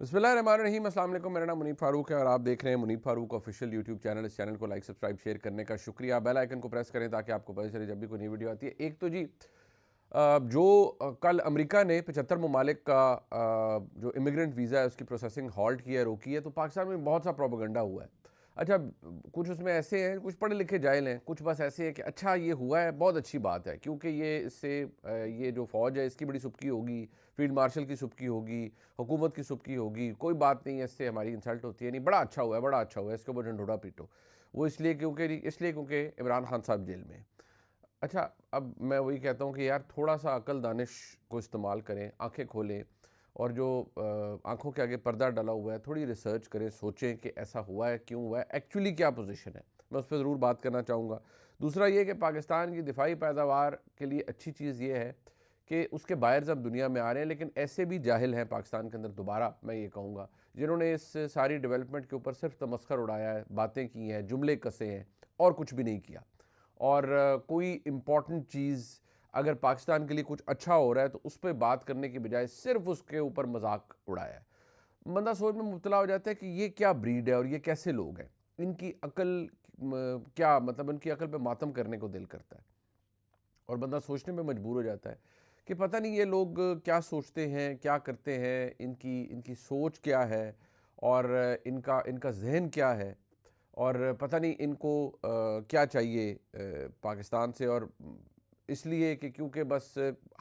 बिस्मिल्लाहिर्रहमानिर्रहीम। अस्सलाम वालेकुम। मेरा नाम मुनीब फ़ारूक है और आप देख रहे हैं Munib Farooq official YouTube channel. इस चैनल को लाइक सब्सक्राइब शेयर करने का शुक्रिया। बेल आइकन को प्रेस करें ताकि आपको पता चले जब भी कोई नई वीडियो आती है। एक तो जी कल अमेरिका ने 75 ममालिक का जो इमिग्रेंट वीज़ा है उसकी प्रोसेसिंग हॉल्ट की है, रोकी है, तो पाकिस्तान में बहुत सा प्रोपेगेंडा हुआ है। अच्छा, कुछ उसमें ऐसे हैं, कुछ पढ़े लिखे जाहिल हैं, कुछ बस ऐसे हैं कि अच्छा ये हुआ है, बहुत अच्छी बात है, क्योंकि ये इससे ये जो फ़ौज है इसकी बड़ी सुबकी होगी, फील्ड मार्शल की सुबकी होगी, हुकूमत की सुबकी होगी, कोई बात नहीं है, इससे हमारी इंसल्ट होती है नहीं, बड़ा अच्छा हुआ है, बड़ा अच्छा हुआ है, इसके ऊपर ढंढोरा पीटो। वो इसलिए क्योंकि इमरान खान साहब जेल में हैं। अच्छा, अब मैं वही कहता हूँ कि यार थोड़ा सा अक्ल दानिश को इस्तेमाल करें, आंखें खोलें, और जो आंखों के आगे पर्दा डला हुआ है थोड़ी रिसर्च करें, सोचें कि ऐसा हुआ है, क्यों हुआ है, एक्चुअली क्या पोजीशन है। मैं उस पर ज़रूर बात करना चाहूँगा। दूसरा ये कि पाकिस्तान की दिफाई पैदावार के लिए अच्छी चीज़ ये है कि उसके बायर्स अब दुनिया में आ रहे हैं, लेकिन ऐसे भी जाहिल हैं पाकिस्तान के अंदर, दोबारा मैं ये कहूँगा, जिन्होंने इस सारी डेवलपमेंट के ऊपर सिर्फ तमस्खर उड़ाया है, बातें की हैं, जुमले कसे हैं और कुछ भी नहीं किया। और कोई इम्पॉर्टेंट चीज़ अगर पाकिस्तान के लिए कुछ अच्छा हो रहा है तो उस पर बात करने की बजाय सिर्फ उसके ऊपर मजाक उड़ाया है। बंदा सोच में मुब्तला हो जाता है कि ये क्या ब्रीड है और ये कैसे लोग हैं, इनकी अकल क्या, मतलब इनकी अकल पे मातम करने को दिल करता है। और बंदा सोचने में मजबूर हो जाता है कि पता नहीं ये लोग क्या सोचते हैं, क्या करते हैं, इनकी इनकी सोच क्या है, और इनका इनका जहन क्या है, और पता नहीं इनको क्या चाहिए पाकिस्तान से। और इसलिए कि क्योंकि बस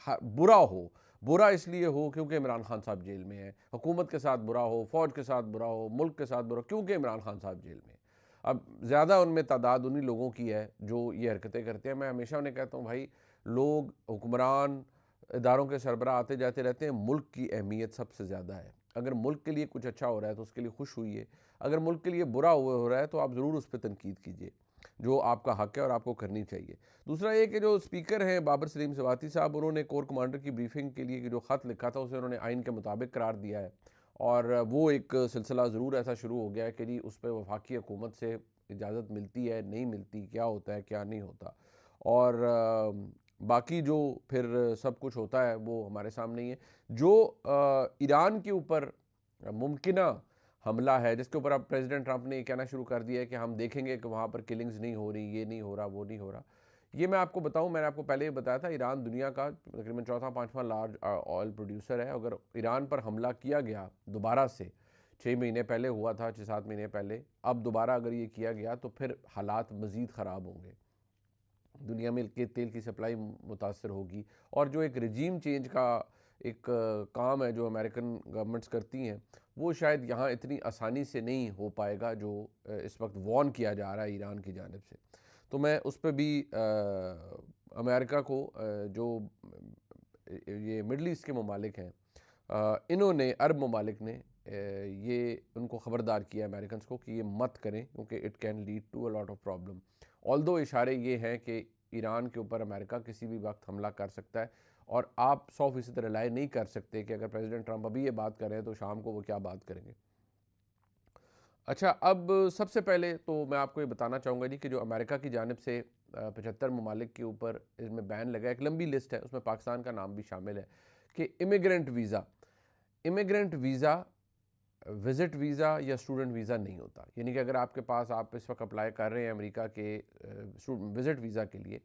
बुरा हो, बुरा इसलिए हो क्योंकि इमरान खान साहब जेल में है, हुकूमत के साथ बुरा हो, फ़ौज के साथ बुरा हो, मुल्क के साथ बुरा हो, क्योंकि इमरान खान साहब जेल में है। अब ज़्यादा उनमें तादाद उन्हीं लोगों की है जो ये हरकतें करते हैं। मैं हमेशा उन्हें कहता हूँ, भाई लोग, हुक्मरान, इदारों के सरबराह आते जाते रहते हैं, मुल्क की अहमियत सबसे ज़्यादा है। अगर मुल्क के लिए कुछ अच्छा हो रहा है तो उसके लिए खुश हुई, अगर मुल्क के लिए बुरा हो रहा है तो आप ज़रूर उस पर तनकीद कीजिए, जो आपका हक़ है और आपको करनी चाहिए। दूसरा ये कि जो स्पीकर हैं बाबर सलीम सवाती साहब, उन्होंने कोर कमांडर की ब्रीफिंग के लिए जो ख़त लिखा था उसे उन्होंने आइन के मुताबिक करार दिया है। और वो एक सिलसिला ज़रूर ऐसा शुरू हो गया है कि जी उस पर वफाकी हुकूमत से इजाज़त मिलती है, नहीं मिलती, क्या होता है, क्या नहीं होता। और बाकी जो फिर सब कुछ होता है वो हमारे सामने ही है। जो ईरान के ऊपर मुमकिना हमला है, जिसके ऊपर अब प्रेसिडेंट ट्रंप ने ये कहना शुरू कर दिया है कि हम देखेंगे कि वहाँ पर किलिंग्स नहीं हो रही, ये नहीं हो रहा, वो नहीं हो रहा। ये मैं आपको बताऊं, मैंने आपको पहले ही बताया था, ईरान दुनिया का तकरीबन चौथा पाँचवां लार्ज ऑयल प्रोड्यूसर है। अगर ईरान पर हमला किया गया दोबारा से, 6 महीने पहले हुआ था, 6-7 महीने पहले, अब दोबारा अगर ये किया गया तो फिर हालात मज़ीद ख़राब होंगे, दुनिया में के तेल की सप्लाई मुतासर होगी। और जो एक रजीम चेंज का एक काम है जो अमेरिकन गवर्नमेंट्स करती हैं, वो शायद यहाँ इतनी आसानी से नहीं हो पाएगा जो इस वक्त वॉर्न किया जा रहा है ईरान की जानिब से। तो मैं उस पर भी अमेरिका को जो ये मिडल ईस्ट के ममालिक हैं, इन्होंने, अरब ममालिक ने ये उनको ख़बरदार किया अमेरिकन को कि ये मत करें क्योंकि it can lead to a lot of problem. Although इशारे ये हैं कि ईरान के ऊपर अमेरिका किसी भी वक्त हमला कर सकता है, और आप 100% रिलाई नहीं कर सकते कि अगर प्रेसिडेंट ट्रंप अभी ये बात कर रहे हैं तो शाम को वो क्या बात करेंगे। अच्छा, अब सबसे पहले तो मैं आपको ये बताना चाहूँगा जी कि जो अमेरिका की जानिब से 75 ममालिक के ऊपर इसमें बैन लगा, एक लंबी लिस्ट है, उसमें पाकिस्तान का नाम भी शामिल है, कि इमिग्रेंट वीज़ा विज़िट वीज़ा या स्टूडेंट वीज़ा नहीं होता। यानी कि अगर आपके पास, आप इस वक्त अप्लाई कर रहे हैं अमेरिका के विज़िट वीज़ा के लिए,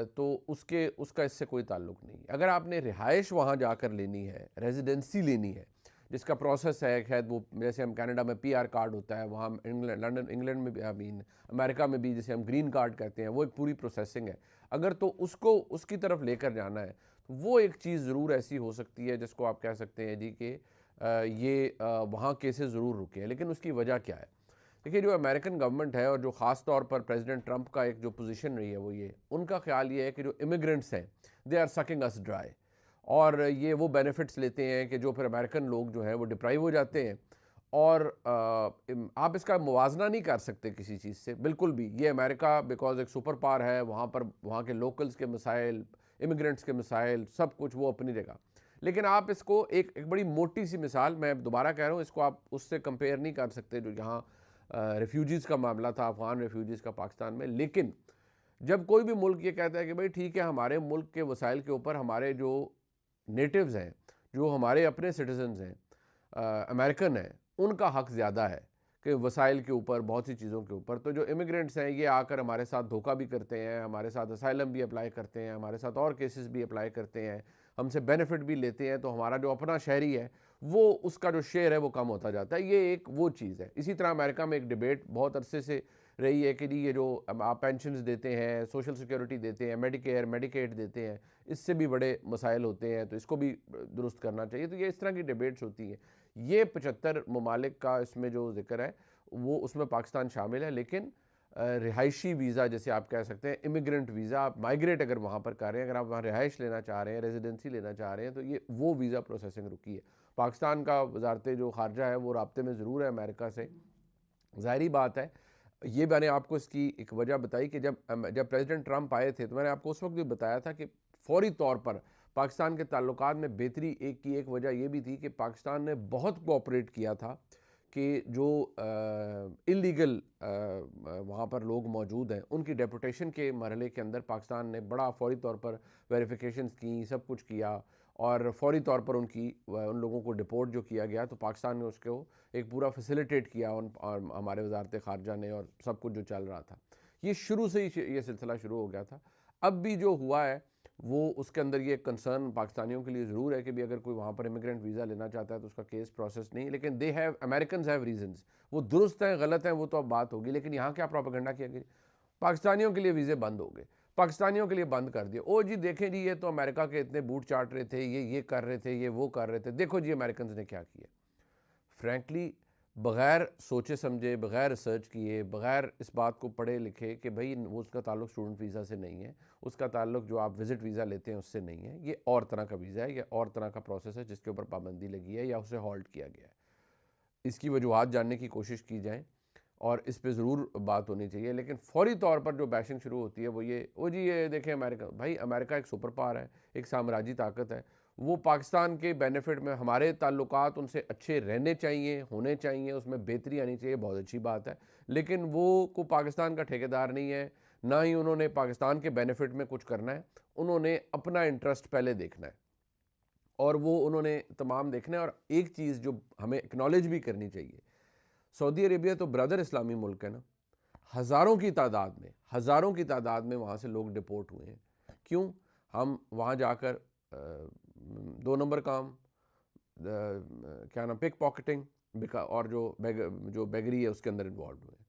तो उसका इससे कोई ताल्लुक़ नहीं है। अगर आपने रिहाइश वहाँ जाकर लेनी है, रेजिडेंसी लेनी है, जिसका प्रोसेस है, खैर वो जैसे हम कनाडा में पीआर कार्ड होता है, वहाँ इंग्लैंड में भी, आई मीन अमेरिका में भी जिसे हम ग्रीन कार्ड कहते हैं, वो एक पूरी प्रोसेसिंग है। अगर तो उसको उसकी तरफ लेकर जाना है तो वो एक चीज़ ज़रूर ऐसी हो सकती है जिसको आप कह सकते हैं जी कि ये वहाँ केसेस ज़रूर रुके हैं। लेकिन उसकी वजह क्या है? देखिए, जो अमेरिकन गवर्नमेंट है और जो ख़ास तौर पर प्रेसिडेंट ट्रंप का एक जो पोजीशन रही है वो ये, उनका ख्याल ये है कि जो इमिग्रेंट्स हैं, they are sucking us dry, और ये वो बेनिफिट्स लेते हैं कि जो फिर अमेरिकन लोग जो हैं वो डिप्राइव हो जाते हैं। और आप इसका मुवाजना नहीं कर सकते किसी चीज़ से, बिल्कुल भी। ये अमेरिका बिकॉज एक सुपर पावर है, वहाँ पर वहाँ के लोकल्स के मसाइल, इमिग्रेंट्स के मसाइल, सब कुछ वो अपनी जगह। लेकिन आप इसको एक बड़ी मोटी सी मिसाल, मैं दोबारा कह रहा हूँ, इसको आप उससे कंपेयर नहीं कर सकते जो यहाँ रेफ्यूजीज़ का मामला था, अफ़गान रेफ्यूजीज़ का पाकिस्तान में। लेकिन जब कोई भी मुल्क ये कहता है कि भाई ठीक है, हमारे मुल्क के वसाइल के ऊपर हमारे जो नेटिव्स हैं, जो हमारे अपने सिटीजन्स हैं, अमेरिकन हैं उनका हक ज़्यादा है कि वसाइल के ऊपर, बहुत सी चीज़ों के ऊपर। तो जो इमिग्रेंट्स हैं ये आकर हमारे साथ धोखा भी करते हैं, हमारे साथ असाइलम भी अप्लाई करते हैं, हमारे साथ और केसेस भी अप्लाई करते हैं, हमसे बेनिफिट भी लेते हैं, तो हमारा जो अपना शहरी है वो उसका जो शेयर है वो कम होता जाता है। ये एक वो चीज़ है। इसी तरह अमेरिका में एक डिबेट बहुत अरसे से रही है कि जी ये जो आप पेंशन्स देते हैं, सोशल सिक्योरिटी देते हैं, मेडिकेयर, मेडिकेड देते हैं, इससे भी बड़े मसाइल होते हैं, तो इसको भी दुरुस्त करना चाहिए। तो ये इस तरह की डिबेट्स होती हैं। ये 75 ममालिक का इसमें जो जिक्र है वो उसमें पाकिस्तान शामिल है, लेकिन रिहायशी वीज़ा जैसे आप कह सकते हैं, इमिग्रेंट वीज़ा, आप माइग्रेट अगर वहाँ पर कर रहे हैं, अगर आप वहाँ रिहाइश लेना चाह रहे हैं, रेजिडेंसी लेना चाह रहे हैं, तो ये वो वीज़ा प्रोसेसिंग रुकी है। पाकिस्तान का वजारत जो खारजा है वो राब्ते में ज़रूर है अमेरिका से। ज़ाहिरी बात है, ये मैंने आपको इसकी एक वजह बताई कि जब प्रेसिडेंट ट्रंप आए थे तो मैंने आपको उस वक्त भी बताया था कि फौरी तौर पर पाकिस्तान के ताल्लुकात में बेहतरी एक वजह ये भी थी कि पाकिस्तान ने बहुत कोऑपरेट किया था कि जो इलीगल वहाँ पर लोग मौजूद हैं उनकी डेपुटेशन के मरहले के अंदर पाकिस्तान ने बड़ा फौरी तौर पर वेरिफिकेशंस की, सब कुछ किया और फौरी तौर पर उन लोगों को डिपोर्ट जो किया गया तो पाकिस्तान ने उसको एक पूरा फैसिलिटेट किया और हमारे वजारत ख़ारजा ने, और सब कुछ जो चल रहा था ये शुरू से ही ये सिलसिला शुरू हो गया था। अब भी जो हुआ है वो उसके अंदर ये कंसर्न पाकिस्तानियों के लिए ज़रूर है कि भी अगर कोई वहाँ पर इमिग्रेंट वीज़ा लेना चाहता है तो उसका केस प्रोसेस नहीं, लेकिन they have American have reasons. वो दुरुस्त हैं गलत हैं वो तो अब बात होगी, लेकिन यहाँ क्या प्रोपेगेंडा किया गया, पाकिस्तानियों के लिए वीज़े बंद हो गए, पाकिस्तानियों के लिए बंद कर दिए। ओ जी देखें जी ये तो अमेरिका के इतने बूट चाट रहे थे, ये कर रहे थे, ये वो कर रहे थे, देखो जी अमेरिकन ने क्या किया। फ्रैंकली बग़ैर सोचे समझे, बग़ैर रिसर्च किए, बग़ैर इस बात को पढ़े लिखे कि भाई वो उसका ताल्लुक स्टूडेंट वीज़ा से नहीं है, उसका ताल्लुक जो आप विज़िट वीज़ा लेते हैं उससे नहीं है, ये और तरह का वीज़ा है, ये और तरह का प्रोसेस है जिसके ऊपर पाबंदी लगी है या उसे हॉल्ट किया गया है। इसकी वजूहत जानने की कोशिश की जाए और इस पे ज़रूर बात होनी चाहिए। लेकिन फ़ौरी तौर पर जो बैशिंग शुरू होती है वो जी ये देखें अमेरिका, भाई अमेरिका एक सुपर पावर है, एक साम्राज्यी ताकत है, वो पाकिस्तान के बेनिफिट में हमारे ताल्लुकात उनसे अच्छे रहने चाहिए, होने चाहिए, उसमें बेहतरी आनी चाहिए, बहुत अच्छी बात है। लेकिन वो को पाकिस्तान का ठेकेदार नहीं है, ना ही उन्होंने पाकिस्तान के बेनिफिट में कुछ करना है, उन्होंने अपना इंटरेस्ट पहले देखना है और वो उन्होंने तमाम देखना है। और एक चीज़ जो हमें एक्नॉलेज भी करनी चाहिए, सऊदी अरेबिया तो ब्रदर इस्लामी मुल्क है ना, हज़ारों की तादाद में वहाँ से लोग डिपोर्ट हुए हैं। क्यों? हम वहाँ जाकर 2 नंबर काम, क्या नाम, पिक पॉकेटिंग और जो बेगरी है उसके अंदर इन्वॉल्व हुए हैं।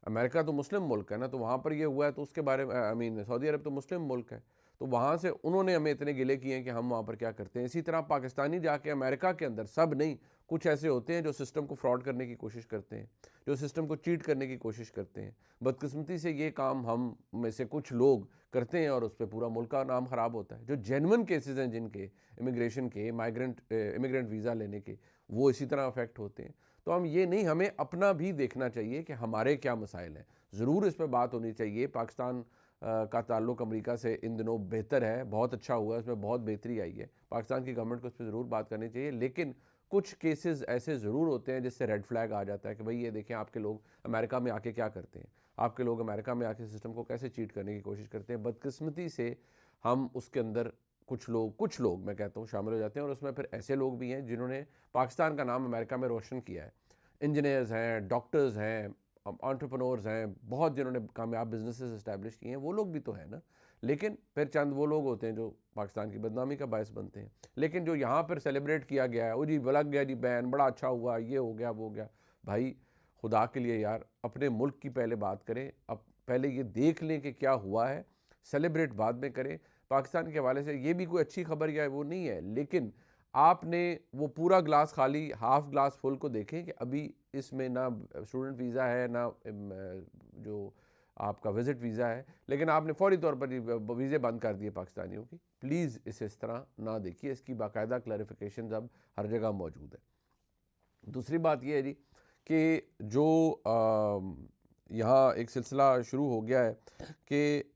अमेरिका तो मुस्लिम मुल्क है ना, तो वहाँ पर ये हुआ है तो उसके बारे में आई मीन सऊदी अरब तो मुस्लिम मुल्क है, तो वहाँ से उन्होंने हमें इतने गिले किए हैं कि हम वहाँ पर क्या करते हैं। इसी तरह पाकिस्तानी जाके अमेरिका के अंदर, सब नहीं, कुछ ऐसे होते हैं जो सिस्टम को फ्रॉड करने की कोशिश करते हैं, जो सिस्टम को चीट करने की कोशिश करते हैं। बदकिस्मती से ये काम हम में से कुछ लोग करते हैं और उस पर पूरा मुल्क का नाम ख़राब होता है। जो जेन्युइन केसेस हैं जिनके इमिग्रेशन के, इमिग्रेंट वीज़ा लेने के, वो इसी तरह अफेक्ट होते हैं। तो हम ये नहीं, हमें अपना भी देखना चाहिए कि हमारे क्या मसाइल हैं। ज़रूर इस पर बात होनी चाहिए। पाकिस्तान का ताल्लुक अमेरिका से इन दिनों बेहतर है, बहुत अच्छा हुआ है, उसमें बहुत बेहतरी आई है। पाकिस्तान की गवर्नमेंट को उस पर ज़रूर बात करनी चाहिए, लेकिन कुछ केसेस ऐसे ज़रूर होते हैं जिससे रेड फ्लैग आ जाता है कि भाई ये देखें आपके लोग अमेरिका में आके क्या करते हैं, आपके लोग अमेरिका में आके सिस्टम को कैसे चीट करने की कोशिश करते हैं। बदकिस्मती से हम उसके अंदर कुछ लोग मैं कहता हूँ शामिल हो जाते हैं, और उसमें फिर ऐसे लोग भी हैं जिन्होंने पाकिस्तान का नाम अमेरिका में रोशन किया है। इंजीनियर्स हैं, डॉक्टर्स हैं, एंटरप्रेन्योर्स हैं, बहुत जिन्होंने कामयाब बिजनेसेस इस्टेब्लिश किए हैं, वो लोग भी तो हैं ना। लेकिन फिर चंद वो लोग होते हैं जो पाकिस्तान की बदनामी का बायस बनते हैं। लेकिन जो यहाँ पर सेलिब्रेट किया गया है, वो जी लग गया जी बैन, बड़ा अच्छा हुआ, ये हो गया वो हो गया, भाई खुदा के लिए यार अपने मुल्क की पहले बात करें। अब पहले ये देख लें कि क्या हुआ है, सेलिब्रेट बाद में करें। पाकिस्तान के हवाले से ये भी कोई अच्छी खबर या वो नहीं है, लेकिन आपने वो पूरा ग्लास खाली, हाफ ग्लास फुल को देखें कि अभी इसमें ना स्टूडेंट वीज़ा है, ना जो आपका विज़िट वीज़ा है, लेकिन आपने फौरी तौर पर वीज़े बंद कर दिए पाकिस्तानियों की। प्लीज़ इसे इस तरह ना देखिए, इसकी बाकायदा क्लैरिफिकेशन अब हर जगह मौजूद है। दूसरी बात यह है जी कि जो यहाँ एक सिलसिला शुरू हो गया है कि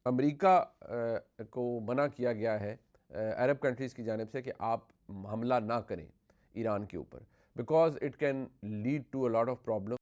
अमेरिका को मना किया गया है अरब कंट्रीज़ की जानिब से कि आप हमला ना करें ईरान के ऊपर, because it can lead to a lot of problem.